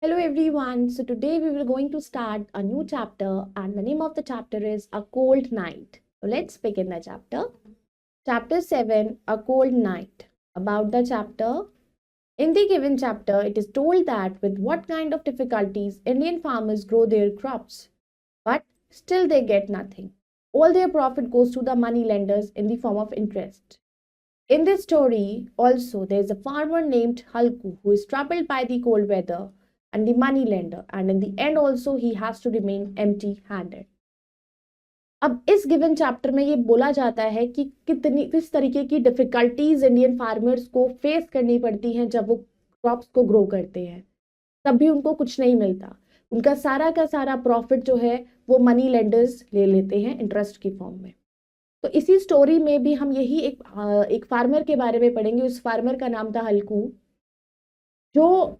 Hello everyone. So today we will going to start a new chapter and the name of the chapter is A Cold Night. So let's begin the chapter. Chapter 7, A Cold Night. About the chapter. In the given chapter, it is told that with what kind of difficulties Indian farmers grow their crops, but still they get nothing. All their profit goes to the money lenders in the form of interest. In this story, also, there is a farmer named Halku who is troubled by the cold weather and the money lender, and in the end, also, he has to remain empty handed. अब इस given chapter में ये बोला जाता है कि किस तरीके की डिफिकल्टीज इंडियन फार्मर्स को फेस करनी पड़ती हैं जब वो क्रॉप्स को ग्रो करते हैं, तब भी उनको कुछ नहीं मिलता। उनका सारा का सारा प्रॉफिट जो है वो मनी लेंडर्स ले लेते हैं इंटरेस्ट की फॉर्म में। तो इसी स्टोरी में भी हम यही एक फार्मर के बारे में पढ़ेंगे। उस फार्मर का नाम था हल्कू, जो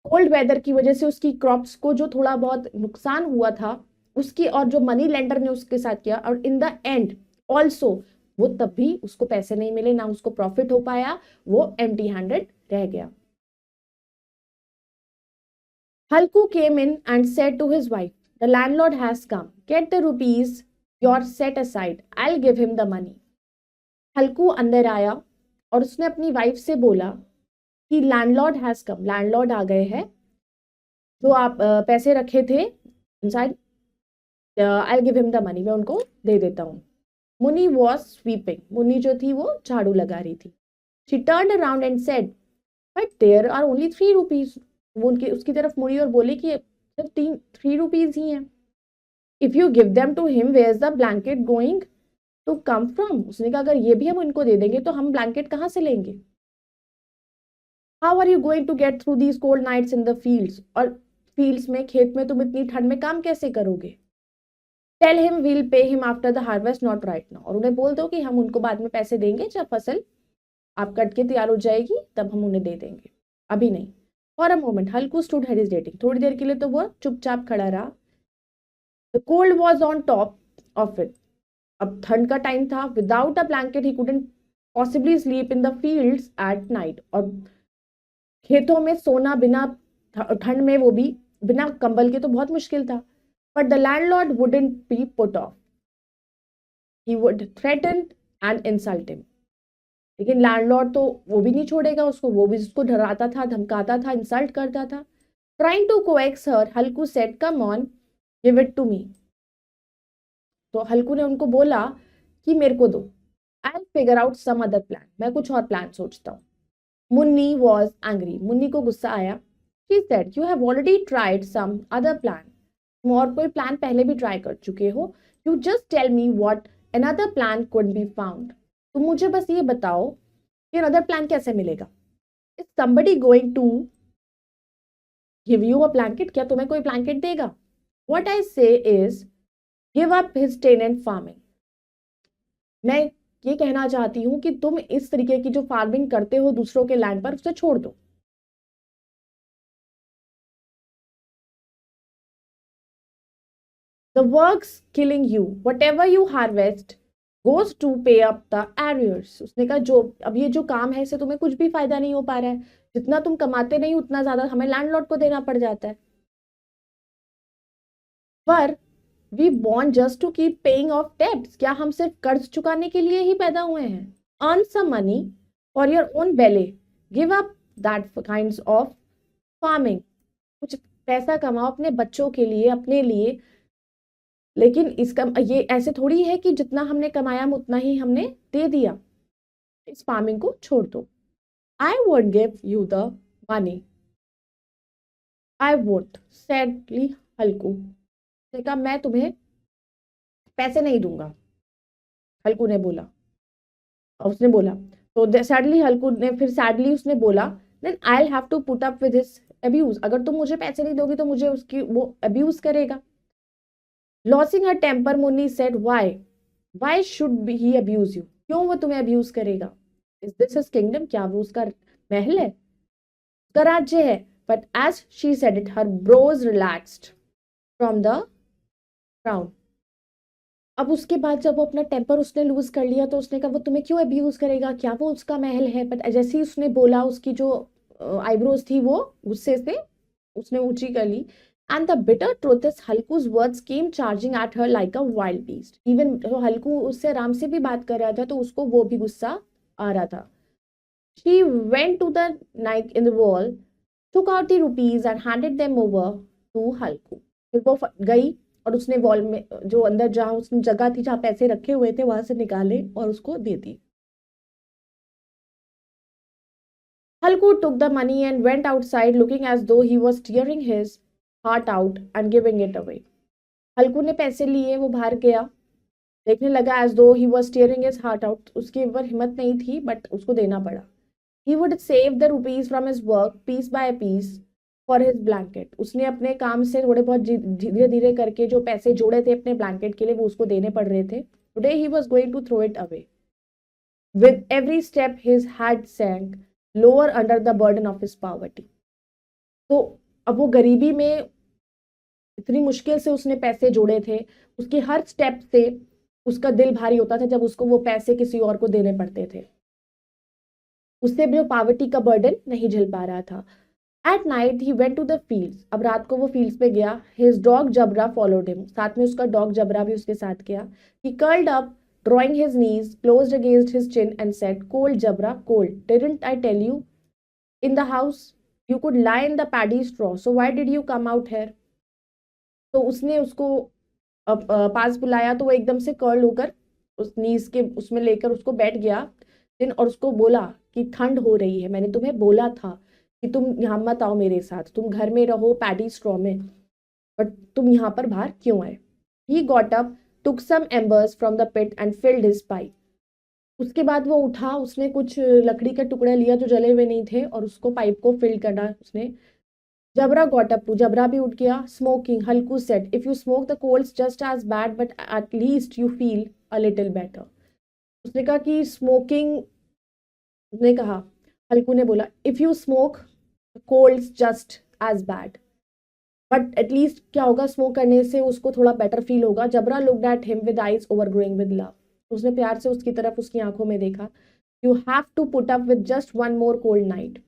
कोल्ड वेदर की वजह से उसकी क्रॉप्स को जो थोड़ा बहुत नुकसान हुआ था उसकी, और जो मनी लेंडर ने उसके साथ किया, और इन द एंड ऑल्सो वो तब भी उसको पैसे नहीं मिले, ना उसको प्रॉफिट हो पाया, वो एम्प्टी हैंडेड रह गया। Halku came in and said to his wife, the landlord has come, get the rupees your set aside, I will give him the money. Halku अंदर आया और उसने अपनी वाइफ से बोला कि लैंडलॉर्ड हैज कम, लैंडलॉर्ड आ गए हैं, जो आप पैसे रखे थे inside, I will give him the money, मैं उनको दे देता हूँ। मुनी वॉज स्वीपिंग, मुनी जो थी वो झाड़ू लगा रही थी। She turned around and said, but there are only 3 rupees. वो उनके उसकी तरफ मुड़ी और बोली कि सिर्फ 3 रुपीज ही हैं। If you give them to him, where is the blanket going to come from. उसने कहा अगर ये भी हम इनको दे देंगे तो हम ब्लैंकेट कहाँ से लेंगे। How are you going to get through these cold nights in the fields, और फील्ड्स में, खेत में तुम इतनी ठंड में काम कैसे करोगे। Tell him we'll pay him after the harvest, not right now. और उन्हें बोल दो कि हम उनको बाद में पैसे देंगे, जब फसल आप कट के तैयार हो जाएगी तब हम उन्हें दे देंगे, अभी नहीं। For a moment Halku stood hesitating, थोड़ी देर के लिए तो वो चुपचाप खड़ा रहा। The cold was on top of it, अब ठंड का टाइम था। Without a blanket he couldn't possibly sleep in the fields at night, और खेतों में सोना बिना ठंड में, वो भी बिना कंबल के, तो बहुत मुश्किल था। But the landlord wouldn't be put off, he would threaten and insult him. लेकिन लैंडलॉर्ड तो वो भी नहीं छोड़ेगा उसको, वो भी उसको डराता था, धमकाता था, इंसल्ट करता था। Trying to coax her, Halku said, come on, give it to me. तो हल्कू ने उनको बोला कि मेरे को दो, I will figure out some other plan, मैं कुछ और प्लान सोचता हूँ। मुन्नी वॉज एंग्री, मुन्नी को गुस्सा आया। She said, you have already tried some other plan, तुम और कोई प्लान पहले भी ट्राई कर चुके हो। You just tell me what another plan could be found, तुम मुझे बस ये बताओ कि अनदर प्लान कैसे मिलेगा। Is somebody going to give you a blanket, क्या तुम्हें कोई ब्लैंकेट देगा। What I say is give up his tenant farming, मैं ये कहना चाहती हूँ कि तुम इस तरीके की जो फार्मिंग करते हो दूसरों के लैंड पर, उसे छोड़ दो। The work's killing you. Whatever you harvest goes to pay up the arrears. उसने कहा जो अब ये जो काम है इससे तुम्हें कुछ भी फायदा नहीं हो पा रहा है, जितना तुम कमाते नहीं उतना ज्यादा हमें लैंडलॉर्ड को देना पड़ जाता है। पर we born just to keep paying off debts, क्या हम सिर्फ कर्ज चुकाने के लिए ही पैदा हुए हैं। Earn some money for your own belly, give up that kinds of farming, कुछ पैसा कमाओ अपने बच्चों के लिए, अपने लिए। लेकिन इसका ये ऐसे थोड़ी है कि जितना हमने कमाया हम उतना ही हमने दे दिया, इस फार्मिंग को छोड़ दो। I won't give you the money, I won't, sadly Halku ने कहा मैं तुम्हें पैसे नहीं दूंगा, हल्कू ने बोला। उसने बोला तो सैडली हल्कू ने फिर सैडली उसने बोला, then I have to put up with his abuse, अगर तुम मुझे पैसे नहीं दोगी तो मुझे उसकी वो अब्यूज करेगा। Losing her temper, Munni said, why should he abuse you, क्यों वो तुम्हें अब्यूज करेगा। इज दिस हिज किंगडम, क्या वो उसका महल है, उसका राज्य है। But as she said it, her brows relaxed from the crown. अब उसके बाद जब वो अपना टेम्पर उसने लूज कर लिया तो उसने कहा वो तुम्हें क्यों अब्यूज करेगा, क्या वो उसका महल है। बट जैसे ही उसने बोला उसकी जो आईब्रोज थी वो गुस्से से उसने ऊंची कर ली। And the bitter truth is Halku's words came charging at her like a wild beast. Even तो हल्कू उससे आराम से भी बात कर रहा था तो उसको वो भी गुस्सा आ रहा था। She went to the niche in the wall, took out the rupees and handed them over to Halku. फिर वो गई और उसने वॉल में जो अंदर जहां उसने जगह थी जहां पैसे रखे हुए थे वहां से निकाले और उसको दे दी। हल्कू took the money and went outside looking as though he was tearing his heart out and giving it away। हल्कू ने पैसे लिए, वो बाहर गया, देखने लगा as though he was tearing his heart out, उसके ऊपर हिम्मत नहीं थी बट उसको देना पड़ा। He would save the rupees from his work piece by piece for his blanket। उसने अपने काम से थोड़े बहुत धीरे धीरे करके जो पैसे जोड़े थे अपने ब्लैंकेट के लिए वो उसको देने पड़ रहे थे। Today he was going to throw it away। With every step his head sank lower under the burden of his poverty। तो अब वो गरीबी में इतनी मुश्किल से उसने पैसे जोड़े थे, उसके हर स्टेप से उसका दिल भारी होता था जब उसको वो पैसे किसी और को देने पड़ते थे। उससे भी पावर्टी का बर्डन नहीं झेल पा रहा था। At night he went to the fields. अब रात को वो फील्ड्स पे गया। His dog Jabra followed him. साथ में उसका डॉग जबरा भी उसके साथ गया। He curled up drawing his knees closed against his chin and said, cold Jabra cold, didn't I tell you in the house you could lie in the paddy straw, so why did you come out here. तो उसने उसको पास बुलाया तो वो एकदम से curl होकर उस नीज के उसमें लेकर उसको बैठ गया दिन और उसको बोला कि ठंड हो रही है, मैंने तुम्हें बोला था कि तुम यहाँ मत आओ मेरे साथ, तुम घर में रहो पैडी स्ट्रॉ में, बट तुम यहाँ पर बाहर क्यों आए। He got up took some embers from the pit and filled his pipe. उसके बाद वो उठा, उसने कुछ लकड़ी का टुकड़ा लिया जो जले हुए नहीं थे और उसको पाइप को फिल करना उसने। जबरा गॉट अप टू, जबरा भी उठ गया। Smoking, Halku said, if you smoke the colds just as bad but at least you feel a little better. उसने कहा कि स्मोकिंग, ने कहा, हल्कू ने बोला, if you smoke colds just as bad but at least क्या होगा स्मोक करने से उसको थोड़ा बेटर फील होगा। Jabra looked at him with eyes overflowing with love. उसने प्यार से उसकी तरफ उसकी आंखों में देखा। You have to put up with just one more cold night.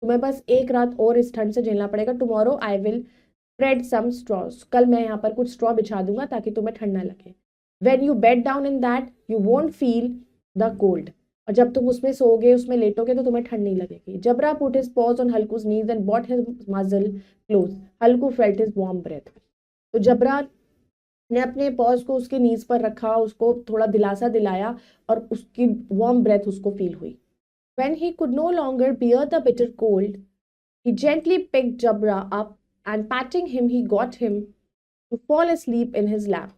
तुम्हें बस एक रात और इस ठंड से झेलना पड़ेगा। Tomorrow I will spread some straws. कल मैं यहाँ पर कुछ स्ट्रॉ बिछा दूंगा ताकि तुम्हें ठंड ना लगे। When you bed down in that you won't feel the cold. और जब तुम उसमें सोओगे, उसमें लेटोगे तो तुम्हें ठंड नहीं लगेगी। Jabra put his paws on Halku's knees and brought his muzzle close. Halku felt his warm breath. तो जबरा ने अपने पॉज को उसके नीज पर रखा, उसको थोड़ा दिलासा दिलाया और उसकी वार्म ब्रेथ उसको फील हुई। When he could no longer bear the bitter cold, he gently picked Jabra up and patting him, he got him to fall asleep in his lap।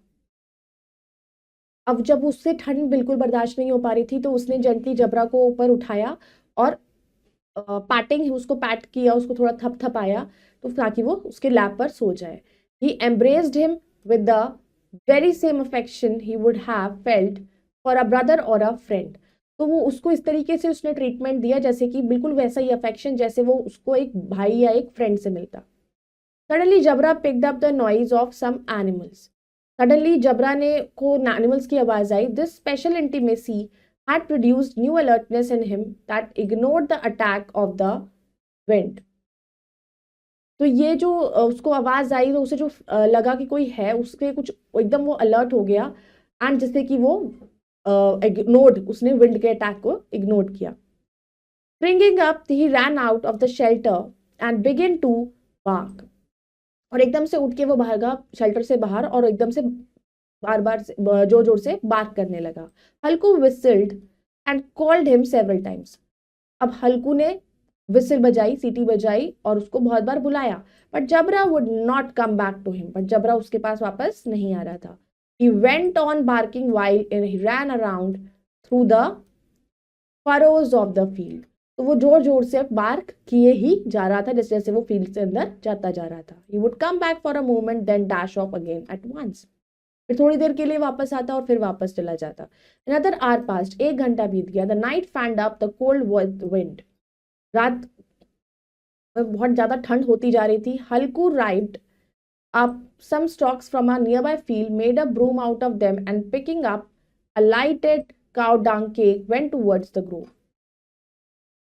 अब जब उससे ठंड बिल्कुल बर्दाश्त नहीं हो पा रही थी तो उसने जेंटली जबरा को ऊपर उठाया और पैटिंग उसको पैट किया, उसको थोड़ा थपथपाया तो ताकि वो उसके लैप पर सो जाए। He embraced him with the very same affection he would have felt for a brother or a friend। तो वो उसको इस तरीके से उसने ट्रीटमेंट दिया जैसे कि बिल्कुल वैसा ही अफेक्शन जैसे वो उसको एक भाई या एक फ्रेंड से मिलता। Suddenly Jabra picked up the noise of some animals. Suddenly Jabra ने को एनिमल्स की आवाज आई। This special intimacy had produced new alertness in him that ignored the attack of the wind. तो ये जो उसको आवाज आई तो उसे जो लगा कि कोई है, उसके कुछ एकदम वो अलर्ट हो गया एंड जिससे कि वो इग्नोर्ड, उसने विंड के अटैक को इग्नोर किया। Springing up, he ran out of the shelter and began to bark। और एकदम से उठ के वो भागा शेल्टर से बाहर और एकदम से बार बार जोर जोर से बार्क करने लगा। हल्कू whistled and called him several times। अब हल्कू ने विसिल बजाई, सीटी बजाई और उसको बहुत बार बुलाया। But Jabra would not come back to him. But Jabra उसके पास वापस नहीं आ रहा था। He went on barking while he ran around through the furrows of the field। तो वो जोर जोर से बार्क किए ही जा रहा था जैसे जैसे वो फील्ड से अंदर जाता जा रहा था। He would come back for a moment then dash off again at once। फिर थोड़ी देर के लिए वापस आता और फिर वापस चला जाता। Another hour passed। एक घंटा बीत गया। The night fanned up the cold wind। रात में बहुत ज्यादा ठंड होती जा रही थी। हल्कू राइव्ड up some stalks from a nearby field, made a broom out of them and picking up a lighted cow dung cake went towards the grove।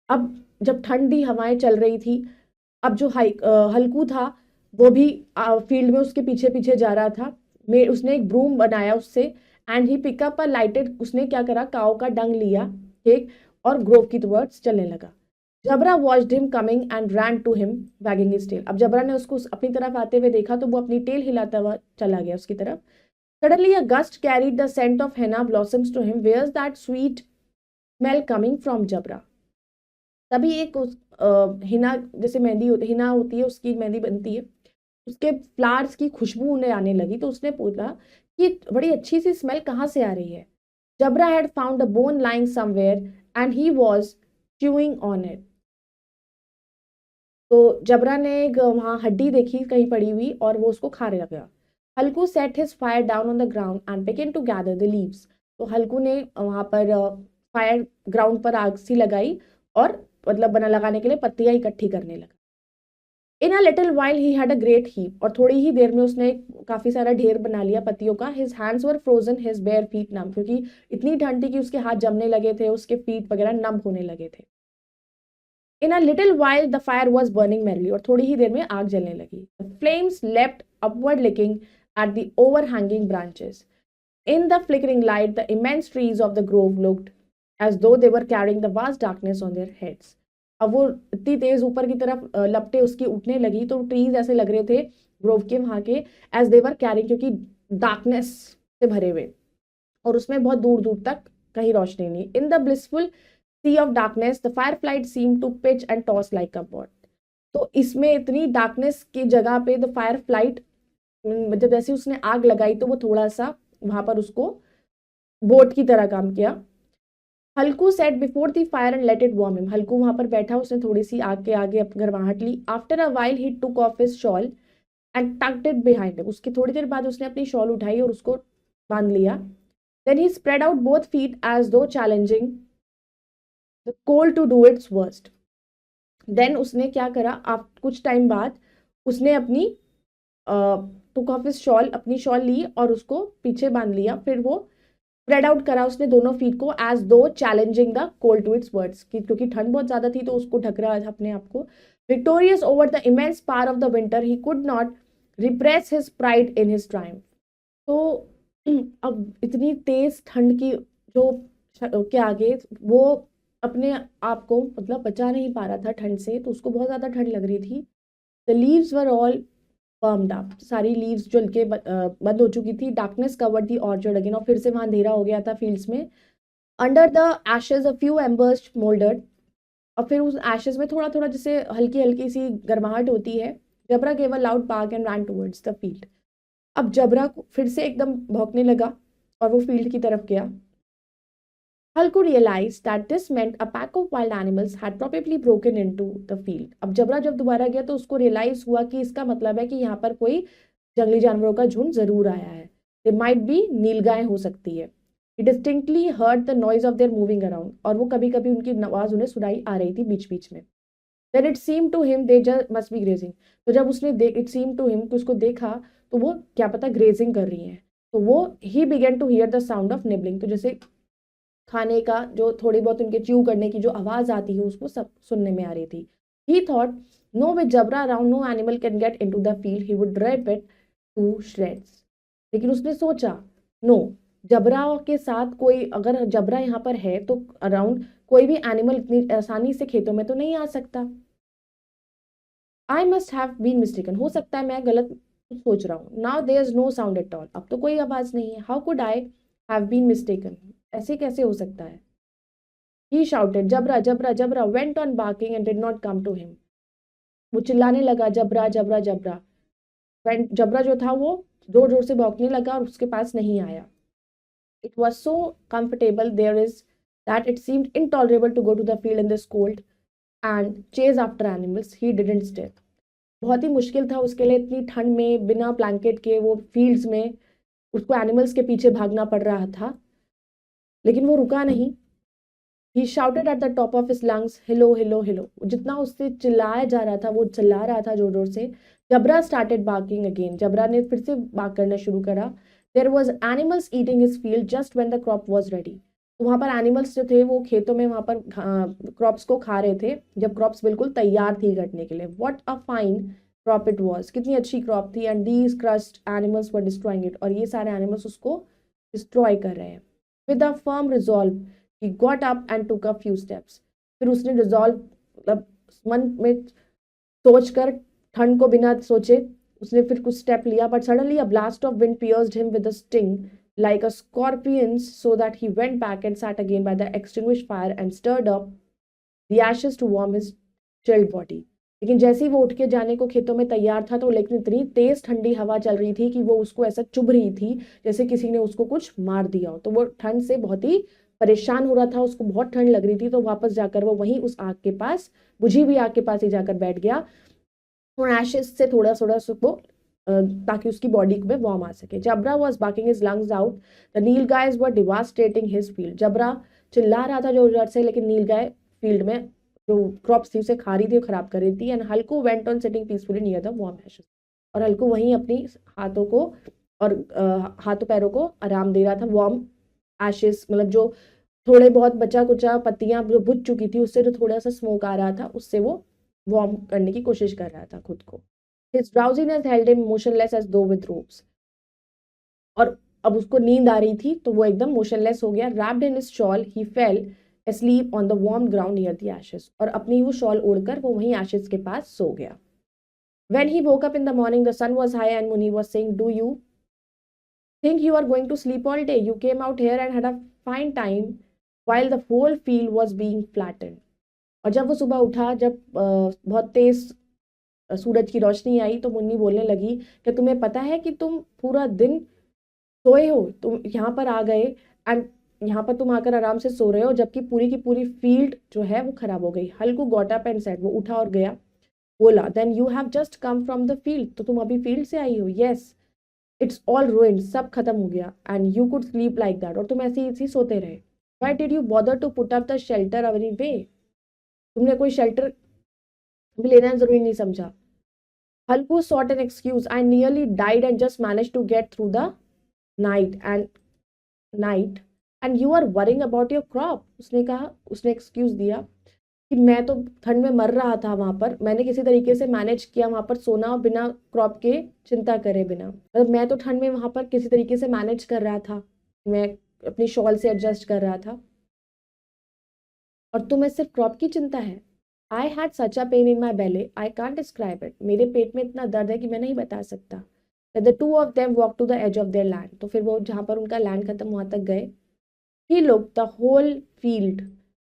अब जब ठंडी हवाएं चल रही थी, अब जो हल्कू था वो भी फील्ड में उसके पीछे पीछे जा रहा था। उसने एक ब्रूम बनाया उससे, and he pick up a lighted, उसने क्या करा, काऊ का डंग लिया, ठीक, और ग्रोव की टुवर्ड्स चलने लगा। Jabra watched him coming and ran to him wagging his tail. अब जबरा ने उसको अपनी तरफ आते हुए देखा तो वो अपनी टेल हिलाता हुआ चला गया उसकी तरफ। Suddenly a gust carried the scent of henna blossoms to him, where's that sweet smell coming from Jabra. तभी एक हिना, जैसे मेहंदी हिना होती है, उसकी मेहंदी बनती है, उसके फ्लावर्स की खुशबू उन्हें आने लगी। तो उसने पूछा कि बड़ी अच्छी सी स्मेल कहाँ से आ रही है। Jabra had found a bone lying somewhere and he was chewing on it. तो जबरा ने एक वहां हड्डी देखी कहीं पड़ी हुई और वो उसको खाने लगा। Halku set his fire down on the ground and began to gather the leaves. तो हल्कू ने वहां पर फायर ग्राउंड पर आग सी लगाई और मतलब बना लगाने के लिए पत्तियां इकट्ठी करने लगा। In a little while he had a great heap, और थोड़ी ही देर में उसने काफी सारा ढेर बना लिया पत्तियों का। His hands were frozen, his bare feet numb, क्योंकि इतनी ठंड थी कि उसके हाथ जमने लगे थे, उसके फीट वगैरह नम होने लगे थे। In a little while the fire was burning merrily, और थोड़ी ही देर में आग जलने लगी। The flames leapt upward licking at the overhanging branches. In the flickering light, the immense trees of the grove looked as though they were carrying the vast darkness on their heads. अब वो इतनी तेज ऊपर की तरफ लपटे उसकी उठने लगी तो ट्रीज ऐसे लग रहे थे ग्रोव के वहां के, एज दे वर कैरिंग, क्योंकि डार्कनेस से भरे हुए और उसमें बहुत दूर दूर तक कहीं रोशनी नहीं। In the blissful sea of darkness the fire flight seem to pitch and toss like a bird. तो इसमें इतनी डार्कनेस की जगह पे द फायर फ्लाइट, जब जैसे उसने आग लगाई तो वो थोड़ा सा वहां पर उसको बोट की तरह काम किया। Halku sat before the fire and let it warm him. Halku वहां पर बैठा, उसने थोड़ी सी आग के आगे गर्माहट ली। After a while he took off his shawl and tucked it behind him. उसकी थोड़ी देर बाद उसने अपनी शॉल उठाई और उसको बांध लिया। Then he spread out both feet as though challenging the cold to do its worst. Then उसने क्या करा, आप कुछ टाइम बाद उसने अपनी टुक ऑफ हिज शॉल, अपनी शॉल ली और उसको पीछे बांध लिया। फिर वो स्प्रेड आउट करा उसने दोनों फीट को, as though challenging the cold to its words, क्योंकि ठंड बहुत ज्यादा थी तो उसको ढक रहा था अपने आप को। Victorious over the immense power of the winter he could not repress his pride in his triumph. तो अब इतनी तेज ठंड की जो के आगे वो अपने आप को मतलब बचा नहीं पा रहा था ठंड से, तो उसको बहुत ज्यादा ठंड लग रही थी। The leaves were all burned up, सारी लीव्स जल के बंद हो चुकी थी। Darkness covered the orchard again, और फिर से वहां अंधेरा हो गया था फील्ड्स में। Under the ashes a few embers smouldered, और फिर उस एशेज में थोड़ा थोड़ा जैसे हल्की हल्की सी गर्माहट होती है। Jabra gave a loud bark and ran towards the field. अब जबरा फिर से एकदम भौंकने लगा और वो फील्ड की तरफ गया। Hulk realized that this meant a pack of wild animals had probably broken into the field. अब जबरा जब दोबारा गया तो उसको रियलाइज हुआ कि इसका मतलब है कि यहाँ पर कोई जंगली जानवरों का झुंड जरूर आया है। दे माइट बी नीलगाय हो सकती है। He distinctly heard the noise of their moving around, और वो कभी कभी उनकी आवाज उन्हें सुनाई आ रही थी बीच बीच में। Then it seemed to him they just must be grazing. तो जब उसने it seemed to him कि उसको देखा तो वो क्या पता ग्रेजिंग कर रही हैं। तो वो he began to hear the sound of nibbling, तो जैसे खाने का जो थोड़ी बहुत उनके च्यू करने की जो आवाज आती है उसको सब सुनने में आ रही थी। He thought, no, with Jabra around, no animal can get into the field. He would rip it to shreds. लेकिन उसने सोचा, नो, जबरा के साथ कोई, अगर जबरा यहाँ पर है तो अराउंड कोई भी एनिमल इतनी आसानी से खेतों में तो नहीं आ सकता। I must have been mistaken, हो सकता है मैं गलत सोच रहा हूँ। Now there is no sound at all, अब तो कोई आवाज नहीं है। How could I have been mistaken, ऐसे कैसे हो सकता है। He shouted, Jabra, Jabra, Jabra, went on barking and did not come to him. वो चिल्लाने लगा, जबरा जबरा जबरा। जबरा जो था वो जोर जोर से भौंकने लगा और उसके पास नहीं आया। It was so comfortable there is that it seemed intolerable to go to the field in this cold and chase after animals. He didn't stay. बहुत ही मुश्किल था उसके लिए इतनी ठंड में बिना ब्लैंकेट के वो फील्ड्स में उसको एनिमल्स के पीछे भागना पड़ रहा था, लेकिन वो रुका नहीं। He shouted at the top of his lungs, hello, hello, hello. जितना उससे चिल्लाया जा रहा था वो चिल्ला रहा था जोर जोर से। जबरा started barking again. जबरा ने फिर से बाग करना शुरू करा। There was animals eating his field just when the crop was ready. तो वहाँ पर एनिमल्स जो थे वो खेतों में वहाँ पर क्रॉप्स को खा रहे थे जब क्रॉप्स बिल्कुल तैयार थी कटने के लिए। What a fine crop it was, कितनी अच्छी क्रॉप थी। And these crust animals were destroying it, और ये सारे एनिमल्स उसको डिस्ट्रॉय कर रहे हैं। With a firm resolve he got up and took a few steps. फिर उसने रिजॉल्व मतलब मन में सोच कर, ठंड को बिना सोचे उसने फिर कुछ स्टेप लिया। But suddenly a blast of wind pierced him with a sting like a scorpion's, so that he went back and sat again by the extinguished fire and stirred up the ashes to warm his chilled body. लेकिन जैसे ही वो उठ के जाने को खेतों में तैयार था, तो लेकिन इतनी तेज ठंडी हवा चल रही थी कि वो उसको ऐसा चुभ रही थी जैसे किसी ने उसको कुछ मार दिया हो। तो वो ठंड से बहुत ही परेशान हो रहा था, उसको बहुत ठंड लग रही थी। तो वापस जाकर वो वहीं उस आग के पास, बुझी हुई आग के पास ही जाकर बैठ गया और एशेस से थोड़ा थोड़ा उसको ताकि उसकी बॉडी में वार्म आ सके। Jabra was barking his lungs out, the nilgais were devastating his field. Jabra चिल्ला रहा था जोर जोर से, लेकिन नील गाय फील्ड में जो क्रॉप्स थी उसे खा रही थी और खराब कर रही थी। And Halku went on sitting peacefully near the warm ashes, और हल्कू वहीं अपनी हाथों को और हाथों पैरों को आराम दे रहा था। वार्म एशेस मतलब जो थोड़े बहुत बचा कुचा पत्तियां जो बुझ चुकी थी, उससे जो थोड़ा सा स्मोक आ रहा था, उससे वो वार्म करने की कोशिश कर रहा था खुद को। His drowsiness held him motionless as though with ropes. और अब उसको नींद आ रही थी, तो वो एकदम मोशनलेस हो गया। Wrapped in his shawl, he fell asleep on the warm ground near the ashes. और अपनी वो शॉल ओढ़कर वो वहीं ashes के पास सो गया। When he woke up in the morning, the sun was high and Muni was saying, "Do you think you are going to sleep all day? You came out here and had a fine time while the whole field was being flattened." और जब वो सुबह उठा, जब बहुत तेज सूरज की रोशनी आई, तो मुन्नी बोलने लगी कि तुम्हें पता है कि तुम पूरा दिन सोए हो, तुम यहाँ पर आ गए एंड यहाँ पर तुम आकर आराम से सो रहे हो, जबकि पूरी की पूरी फील्ड जो है वो खराब हो गई। Halku got up and said, वो उठा और गया, बोला, then you have just come from the field, तो तुम अभी फील्ड से आई हो? यस, इट्स ऑल ruined, सब खत्म हो गया। And you could sleep like that, और तुम ऐसे ही इसी सोते रहे। Why did you bother to put up the shelter anyway, तुमने कोई शेल्टर भी लेना जरूरी नहीं समझा। Halku sought an excuse. I nearly died and just managed to get through the night and night and you are worrying about your crop. उसने कहा, उसने एक्सक्यूज दिया कि मैं तो ठंड में मर रहा था, वहां पर मैंने किसी तरीके से मैनेज किया वहां पर सोना बिना क्रॉप के चिंता करे बिना। मतलब मैं तो ठंड में वहां पर किसी तरीके से मैनेज कर रहा था, मैं अपनी शॉल से एडजस्ट कर रहा था, और तुम्हें सिर्फ क्रॉप की चिंता है। I had such a pain in my belly, I can't describe it, मेरे पेट में इतना दर्द है कि मैं नहीं बता सकता। The two of them walk to the edge of their land, तो फिर वो जहाँ पर उनका लैंड खत्म वहां तक गए। He look the whole field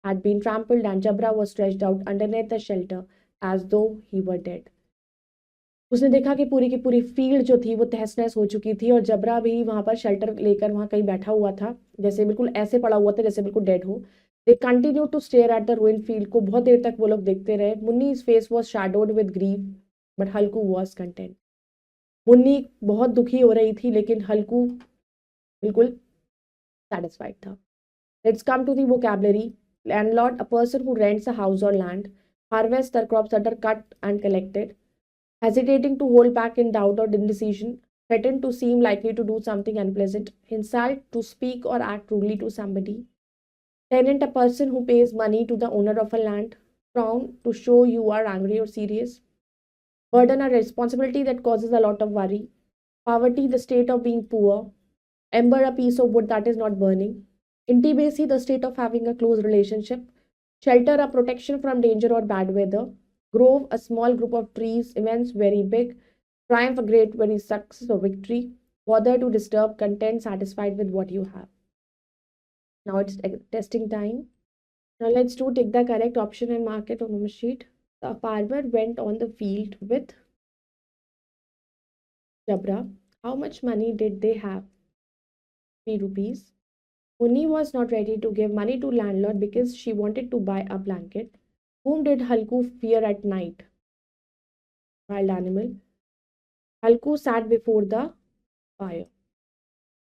had been trampled and Jabra was stretched out underneath the shelter as though he were dead. उसने देखा कि पूरी की पूरी फील्ड जो थी वो तहस नहस हो चुकी थी, और जबरा भी वहां पर शेल्टर लेकर वहां कहीं बैठा हुआ था, जैसे बिल्कुल ऐसे पड़ा हुआ था जैसे बिल्कुल डेड हो। They continue to stare at the ruined field को बहुत देर तक वो लोग देखते रहे। Munni's face was shadowed with grief but Halku was content. Munni बहुत दुखी हो रही थी, लेकिन हल्कू बिल्कुल satisfied था। Let's come to the vocabulary. Landlord, a person who rents a house or land. Harvest, the crops that are cut and collected. Hesitating to hold back in doubt or indecision. Threaten to seem likely to do something unpleasant. Insult, to speak or act rudely to somebody. Tenant, a person who pays money to the owner of a land. Frown, to show you are angry or serious. Burden, a responsibility that causes a lot of worry. Poverty, the state of being poor. Ember, a piece of wood that is not burning. Intimacy, the state of having a close relationship. Shelter, a protection from danger or bad weather. Grove, a small group of trees, immense, very big. Triumph, a great, very success or victory. Bother, to disturb, content, satisfied with what you have. Now it's testing time. Now let's do take the correct option and mark it on a sheet. The farmer went on the field with Jabra. How much money did they have? 3 rupees. Munni was not ready to give money to landlord because she wanted to buy a blanket. Whom did Halku fear at night? Wild animal. Halku sat before the fire.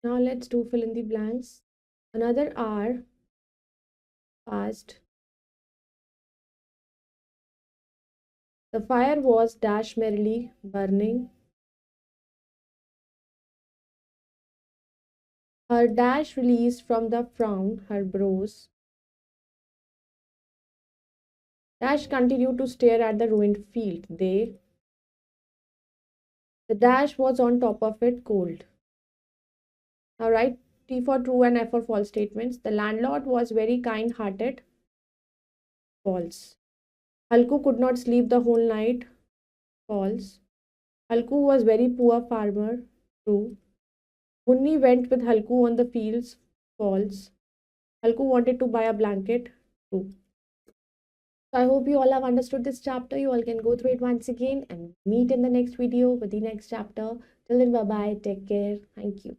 Now let's do fill in the blanks. Another hour passed. The fire was dash merrily burning. Her dash released from the frown, her brows. Dash continued to stare at the ruined field. The dash was on top of it, cold. Now write T for true and F for false statements. The landlord was very kind-hearted. False. Halku could not sleep the whole night. False. Halku was very poor farmer. True. Munni went with Halku on the fields. False. Halku wanted to buy a blanket. True. So I hope you all have understood this chapter. You all can go through it once again and meet in the next video with the next chapter. Till then, bye bye. Take care. Thank you.